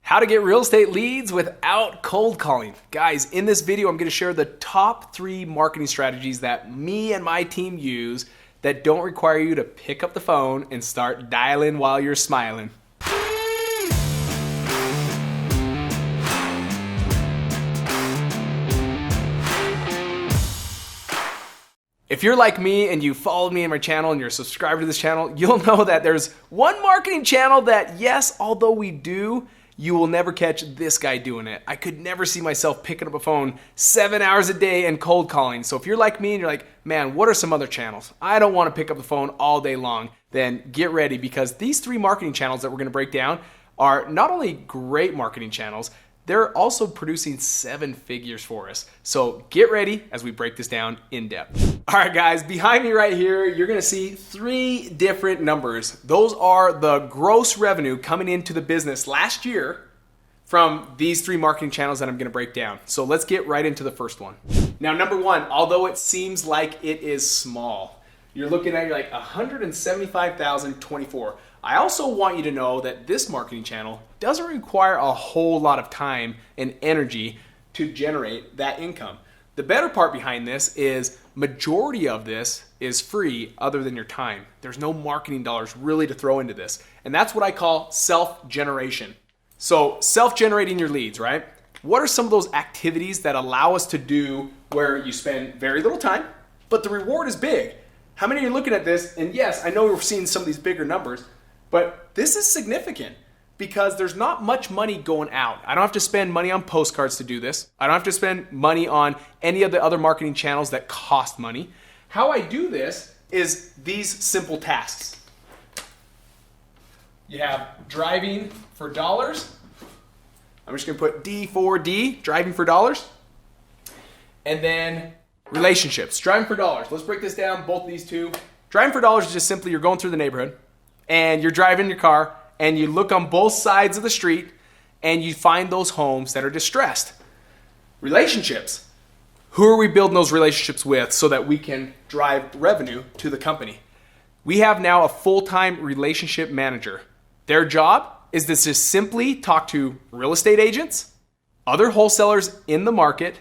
How to get real estate leads without cold calling. Guys, in this video, I'm going to share the top 3 marketing strategies that me and my team use that don't require you to pick up the phone and start dialing while you're smiling. If you're like me and you followed me in my channel and you're a subscriber to this channel, you'll know that there's one marketing channel that, yes, although we do, you will never catch this guy doing it. I could never see myself picking up a phone 7 hours a day and cold calling. So if you're like me and you're like, man, what are some other channels? I don't want to pick up the phone all day long. Then get ready, because these 3 marketing channels that we're going to break down are not only great marketing channels, they're also producing 7 figures for us. So get ready as we break this down in depth. All right, guys, behind me right here, you're gonna see 3 different numbers. Those are the gross revenue coming into the business last year from these 3 marketing channels that I'm gonna break down. So let's get right into the first one. Now, number 1, although it seems like it is small, you're looking at like 175,024. I also want you to know that this marketing channel doesn't require a whole lot of time and energy to generate that income. The better part behind this is majority of this is free other than your time. There's no marketing dollars really to throw into this. And that's what I call self-generation. So self-generating your leads, right? What are some of those activities that allow us to do where you spend very little time, but the reward is big? How many of you are looking at this? And yes, I know we're seeing some of these bigger numbers, but this is significant because there's not much money going out. I don't have to spend money on postcards to do this. I don't have to spend money on any of the other marketing channels that cost money. How I do this is these simple tasks. You have driving for dollars. I'm just gonna put D4D, driving for dollars. And then relationships, driving for dollars. Let's break this down, both of these two. Driving for dollars is just simply you're going through the neighborhood and you're driving your car and you look on both sides of the street and you find those homes that are distressed. Relationships. Who are we building those relationships with so that we can drive revenue to the company? We have now a full-time relationship manager. Their job is to just simply talk to real estate agents, other wholesalers in the market,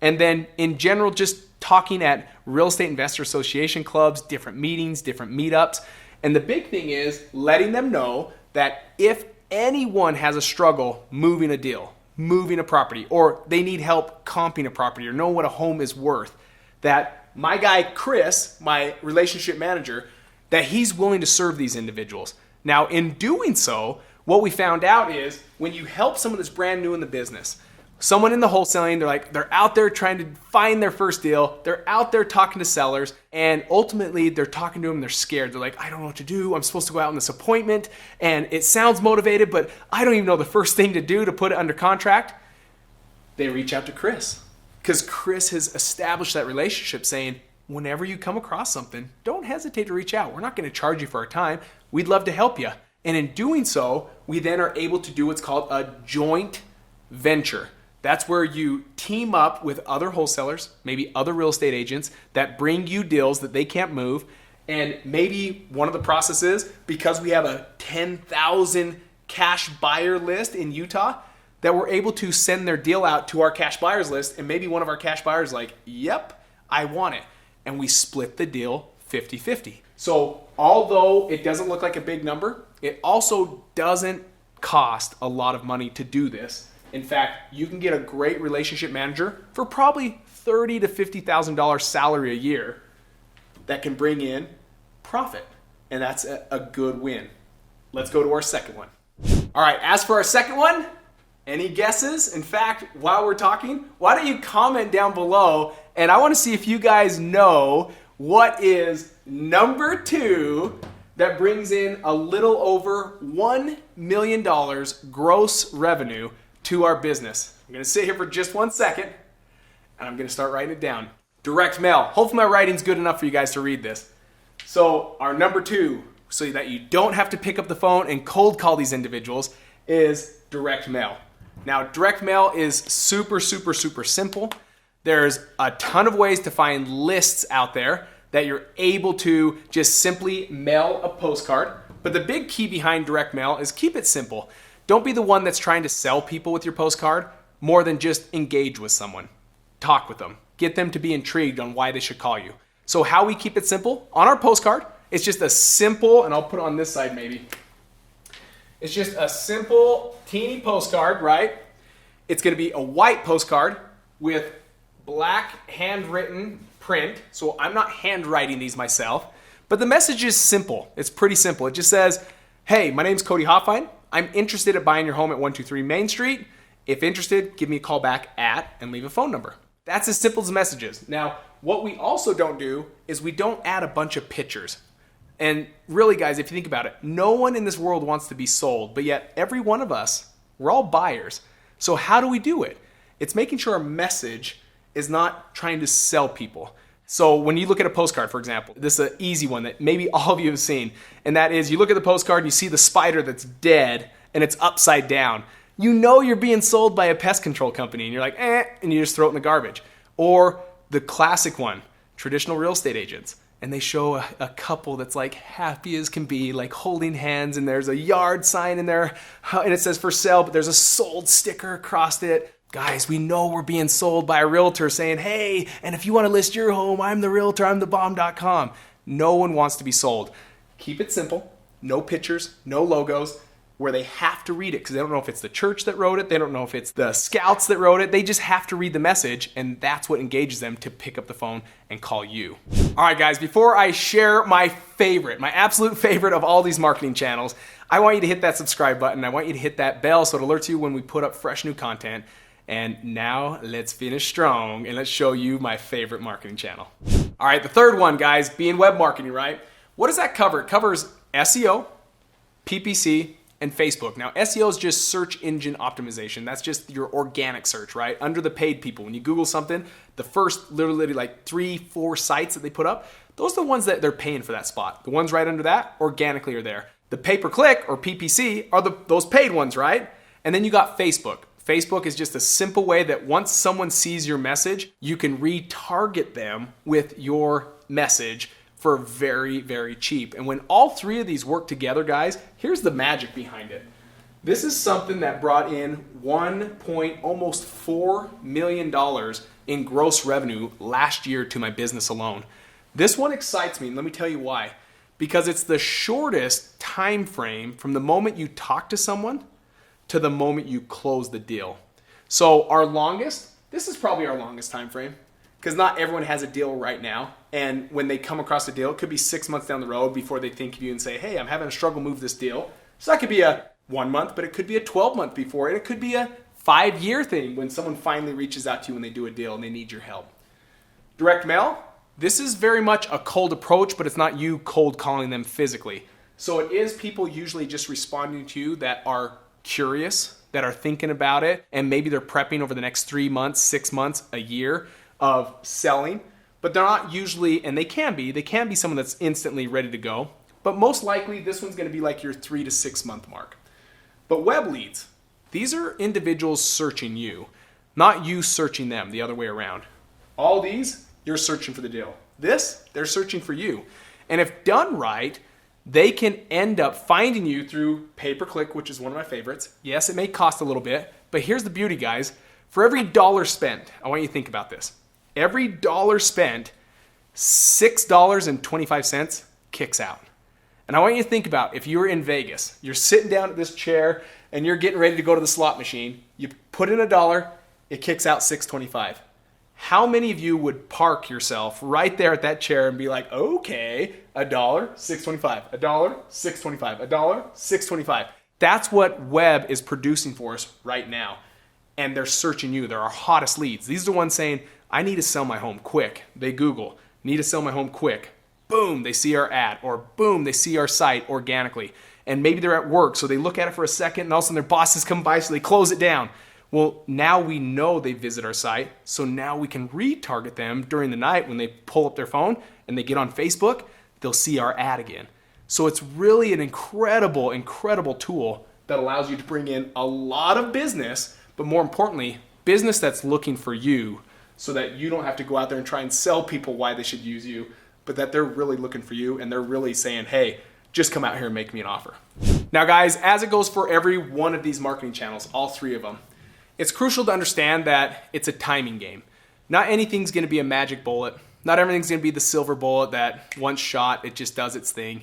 and then in general just talking at real estate investor association clubs, different meetings, different meetups. And the big thing is letting them know that if anyone has a struggle moving a deal, moving a property, or they need help comping a property or know what a home is worth, that my guy Chris, my relationship manager, that he's willing to serve these individuals. Now, in doing so, what we found out is when you help someone that's brand new in the business, someone in the wholesaling, they're out there trying to find their first deal. They're out there talking to sellers, and ultimately they're talking to them. They're scared. They're like, I don't know what to do. I'm supposed to go out on this appointment, and it sounds motivated, but I don't even know the first thing to do to put it under contract. They reach out to Chris because Chris has established that relationship, saying, whenever you come across something, don't hesitate to reach out. We're not going to charge you for our time. We'd love to help you. And in doing so, we then are able to do what's called a joint venture. That's where you team up with other wholesalers, maybe other real estate agents that bring you deals that they can't move. And maybe one of the processes, because we have a 10,000 cash buyer list in Utah, that we're able to send their deal out to our cash buyers list. And maybe one of our cash buyers is like, yep, I want it. And we split the deal 50-50. So although it doesn't look like a big number, it also doesn't cost a lot of money to do this. In fact, you can get a great relationship manager for probably $30,000 to $50,000 salary a year that can bring in profit. And that's a good win. Let's go to our second one. All right, as for our second one, any guesses? In fact, while we're talking, why don't you comment down below, and I want to see if you guys know what is number 2 that brings in a little over $1 million gross revenue to our business. I'm gonna sit here for just 1 second and I'm gonna start writing it down. Direct mail. Hopefully my writing's good enough for you guys to read this. So our number 2, so that you don't have to pick up the phone and cold call these individuals, is direct mail. Now, direct mail is super simple. There's a ton of ways to find lists out there that you're able to just simply mail a postcard. But the big key behind direct mail is keep it simple. Don't be the one that's trying to sell people with your postcard more than just engage with someone. Talk with them. Get them to be intrigued on why they should call you. So how we keep it simple? On our postcard, it's just a simple, and I'll put it on this side maybe. It's just a simple, teeny postcard, right? It's gonna be a white postcard with black handwritten print. So I'm not handwriting these myself, but the message is simple. It's pretty simple. It just says, hey, my name's Cody Hoffine. I'm interested in buying your home at 123 Main Street. If interested, give me a call back at, and leave a phone number. That's as simple as messages. Now, what we also don't do is we don't add a bunch of pictures. And really, guys, if you think about it, no one in this world wants to be sold, but yet every one of us, we're all buyers. So how do we do it? It's making sure our message is not trying to sell people. So when you look at a postcard, for example, this is an easy one that maybe all of you have seen, and that is you look at the postcard and you see the spider that's dead and it's upside down. You know you're being sold by a pest control company and you're like, and you just throw it in the garbage. Or the classic one, traditional real estate agents, and they show a couple that's like happy as can be, like holding hands, and there's a yard sign in there and it says for sale, but there's a sold sticker across it. Guys, we know we're being sold by a realtor saying, hey, and if you want to list your home, I'm the realtor, I'm thebomb.com. No one wants to be sold. Keep it simple, no pictures, no logos, where they have to read it because they don't know if it's the church that wrote it, they don't know if it's the scouts that wrote it, they just have to read the message, and that's what engages them to pick up the phone and call you. All right, guys, before I share my favorite, my absolute favorite of all these marketing channels, I want you to hit that subscribe button. I want you to hit that bell so it alerts you when we put up fresh new content. And now let's finish strong and let's show you my favorite marketing channel. All right, the third one, guys, being web marketing, right? What does that cover? It covers SEO, PPC, and Facebook. Now, SEO is just search engine optimization. That's just your organic search, right? Under the paid people. When you Google something, the first literally like 3-4 sites that they put up, those are the ones that they're paying for that spot. The ones right under that organically are there. The pay-per-click or PPC are those paid ones, right? And then you got Facebook. Facebook is just a simple way that once someone sees your message, you can retarget them with your message for very, very cheap. And when all three of these work together, guys, here's the magic behind it. This is something that brought in almost $4 million in gross revenue last year to my business alone. This one excites me, and let me tell you why. Because it's the shortest time frame from the moment you talk to someone to the moment you close the deal. So this is probably our longest time frame, because not everyone has a deal right now. And when they come across a deal, it could be 6 months down the road before they think of you and say, hey, I'm having a struggle move this deal. So that could be a 1 month, but it could be a 12-month before, and it could be a 5-year thing when someone finally reaches out to you when they do a deal and they need your help. Direct mail, this is very much a cold approach, but it's not you cold calling them physically. So it is people usually just responding to you that are curious, that are thinking about it, and maybe they're prepping over the next 3 months, 6 months, a year of selling, but they're not usually, and they can be someone that's instantly ready to go, but most likely this one's gonna be like your 3 to 6 month mark. But web leads, these are individuals searching you, not you searching them, the other way around. All these, you're searching for the deal. This, they're searching for you. And if done right, they can end up finding you through pay-per-click, which is one of my favorites. Yes, it may cost a little bit, but here's the beauty, guys. For every dollar spent, I want you to think about this. Every dollar spent, $6.25 kicks out. And I want you to think about if you're in Vegas, you're sitting down at this chair and you're getting ready to go to the slot machine, you put in $1, it kicks out $6.25. How many of you would park yourself right there at that chair and be like, okay, $1, $6.25, $1, $6.25, $1, $6.25. That's what web is producing for us right now. And they're searching you. They're our hottest leads. These are the ones saying, I need to sell my home quick. They Google, need to sell my home quick. Boom, they see our ad, or boom, they see our site organically. And maybe they're at work, so they look at it for a second, and all of a sudden their bosses come by, so they close it down. Well, now we know they visit our site, so now we can retarget them during the night when they pull up their phone and they get on Facebook, they'll see our ad again. So it's really an incredible, incredible tool that allows you to bring in a lot of business, but more importantly, business that's looking for you so that you don't have to go out there and try and sell people why they should use you, but that they're really looking for you and they're really saying, hey, just come out here and make me an offer. Now guys, as it goes for every one of these marketing channels, all 3 of them, it's crucial to understand that it's a timing game. Not anything's gonna be a magic bullet. Not everything's gonna be the silver bullet that once shot, it just does its thing.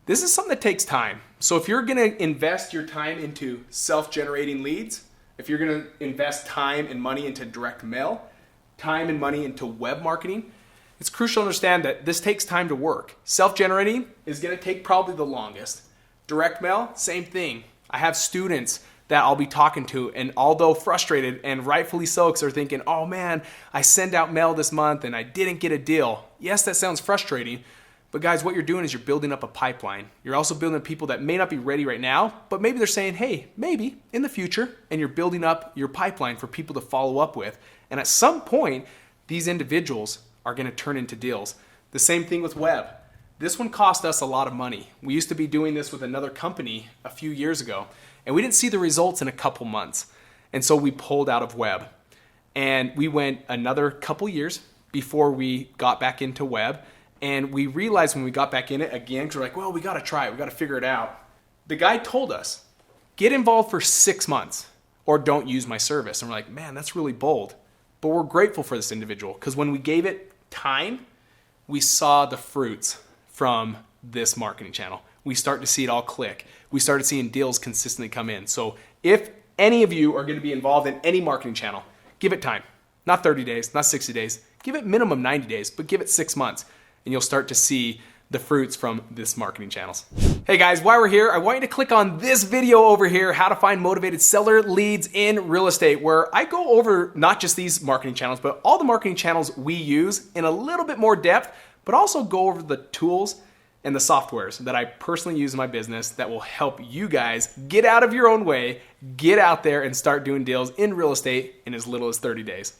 This is something that takes time. So if you're gonna invest your time into self-generating leads, if you're gonna invest time and money into direct mail, time and money into web marketing, it's crucial to understand that this takes time to work. Self-generating is gonna take probably the longest. Direct mail, same thing. I have students that I'll be talking to, and although frustrated, and rightfully so, because they're thinking, oh man, I sent out mail this month and I didn't get a deal. Yes, that sounds frustrating, but guys, what you're doing is you're building up a pipeline. You're also building up people that may not be ready right now, but maybe they're saying, hey, maybe in the future, and you're building up your pipeline for people to follow up with. And at some point, these individuals are gonna turn into deals. The same thing with web. This one cost us a lot of money. We used to be doing this with another company a few years ago, and we didn't see the results in a couple months. And so we pulled out of web. And we went another couple years before we got back into web. And we realized when we got back in it again, because we're like, well, we gotta try it, we gotta figure it out. The guy told us, get involved for 6 months or don't use my service. And we're like, man, that's really bold. But we're grateful for this individual because when we gave it time, we saw the fruits from this marketing channel. We start to see it all click. We started seeing deals consistently come in. So if any of you are gonna be involved in any marketing channel, give it time. Not 30 days, not 60 days. Give it minimum 90 days, but give it 6 months and you'll start to see the fruits from this marketing channels. Hey guys, while we're here, I want you to click on this video over here, how to find motivated seller leads in real estate, where I go over not just these marketing channels, but all the marketing channels we use in a little bit more depth, but also go over the tools and the softwares that I personally use in my business that will help you guys get out of your own way, get out there and start doing deals in real estate in as little as 30 days.